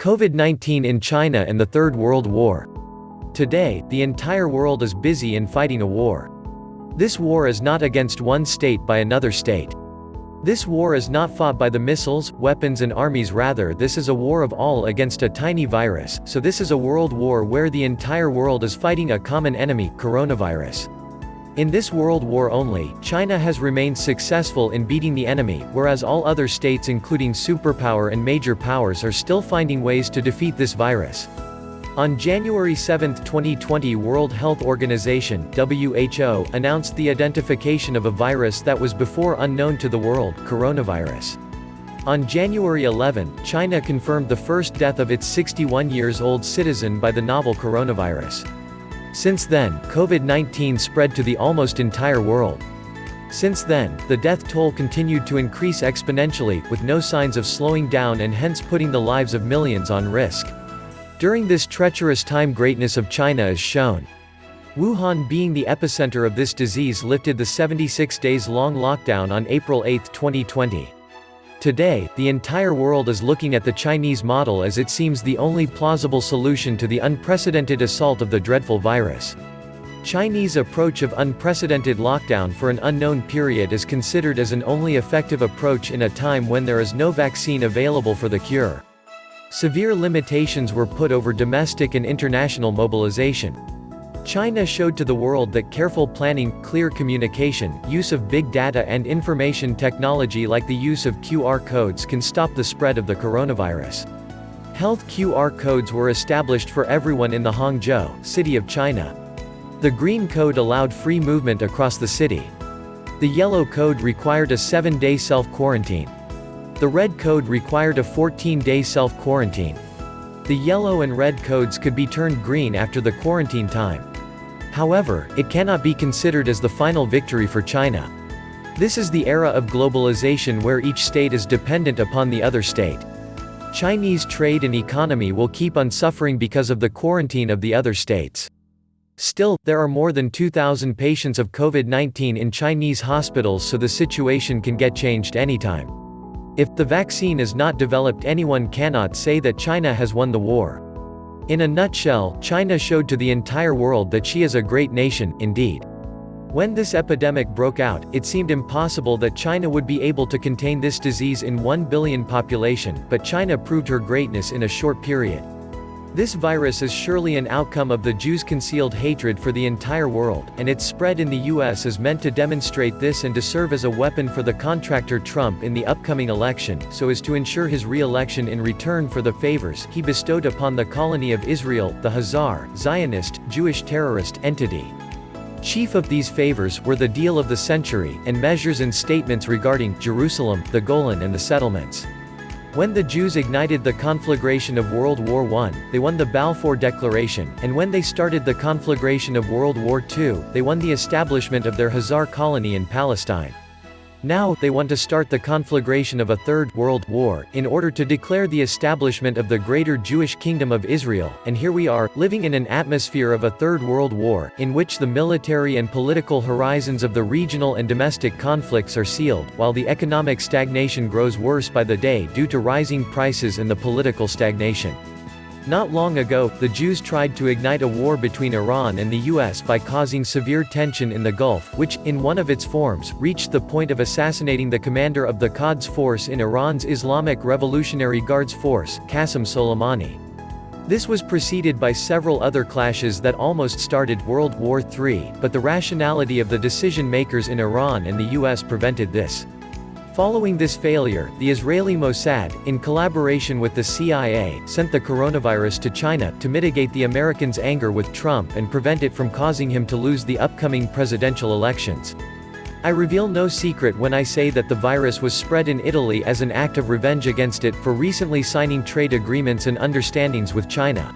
COVID-19 in China and the Third World War. Today, the entire world is busy in fighting a war. This war is not against one state by another state. This war is not fought by the missiles, weapons and armies, rather this is a war of all against a tiny virus, so this is a world war where the entire world is fighting a common enemy, coronavirus. In this world war only, China has remained successful in beating the enemy, whereas all other states including superpower and major powers are still finding ways to defeat this virus. On January 7, 2020, World Health Organization (WHO) announced the identification of a virus that was before unknown to the world, coronavirus. On January 11, China confirmed the first death of its 61-year-old citizen by the novel coronavirus. Since then, COVID-19 spread to the almost entire world. Since then, the death toll continued to increase exponentially, with no signs of slowing down and hence putting the lives of millions on risk. During this treacherous time, greatness of China is shown. Wuhan, being the epicenter of this disease, lifted the 76 days-long lockdown on April 8, 2020. Today, the entire world is looking at the Chinese model as it seems the only plausible solution to the unprecedented assault of the dreadful virus. Chinese approach of unprecedented lockdown for an unknown period is considered as an only effective approach in a time when there is no vaccine available for the cure. Severe limitations were put over domestic and international mobilization. China showed to the world that careful planning, clear communication, use of big data and information technology like the use of QR codes can stop the spread of the coronavirus. Health QR codes were established for everyone in the Hangzhou, city of China. The green code allowed free movement across the city. The yellow code required a 7-day self-quarantine. The red code required a 14-day self-quarantine. The yellow and red codes could be turned green after the quarantine time. However, it cannot be considered as the final victory for China. This is the era of globalization where each state is dependent upon the other state. Chinese trade and economy will keep on suffering because of the quarantine of the other states. Still, there are more than 2,000 patients of COVID-19 in Chinese hospitals, so the situation can get changed anytime. If the vaccine is not developed, anyone cannot say that China has won the war. In a nutshell, China showed to the entire world that she is a great nation, indeed. When this epidemic broke out, it seemed impossible that China would be able to contain this disease in 1 billion population, but China proved her greatness in a short period. This virus is surely an outcome of the Jews' concealed hatred for the entire world, and its spread in the US is meant to demonstrate this and to serve as a weapon for the contractor Trump in the upcoming election, so as to ensure his re-election in return for the favors he bestowed upon the colony of Israel, the Hazar, Zionist, Jewish terrorist entity. Chief of these favors were the deal of the century, and measures and statements regarding Jerusalem, the Golan and the settlements. When the Jews ignited the conflagration of World War I, they won the Balfour Declaration, and when they started the conflagration of World War II, they won the establishment of their Hazar colony in Palestine. Now, they want to start the conflagration of a Third World War, in order to declare the establishment of the Greater Jewish Kingdom of Israel, and here we are, living in an atmosphere of a Third World War, in which the military and political horizons of the regional and domestic conflicts are sealed, while the economic stagnation grows worse by the day due to rising prices and the political stagnation. Not long ago, the Jews tried to ignite a war between Iran and the US by causing severe tension in the Gulf, which, in one of its forms, reached the point of assassinating the commander of the Quds Force in Iran's Islamic Revolutionary Guards Force, Qasem Soleimani. This was preceded by several other clashes that almost started World War III, but the rationality of the decision-makers in Iran and the US prevented this. Following this failure, the Israeli Mossad, in collaboration with the CIA, sent the coronavirus to China, to mitigate the Americans' anger with Trump and prevent it from causing him to lose the upcoming presidential elections. I reveal no secret when I say that the virus was spread in Italy as an act of revenge against it for recently signing trade agreements and understandings with China.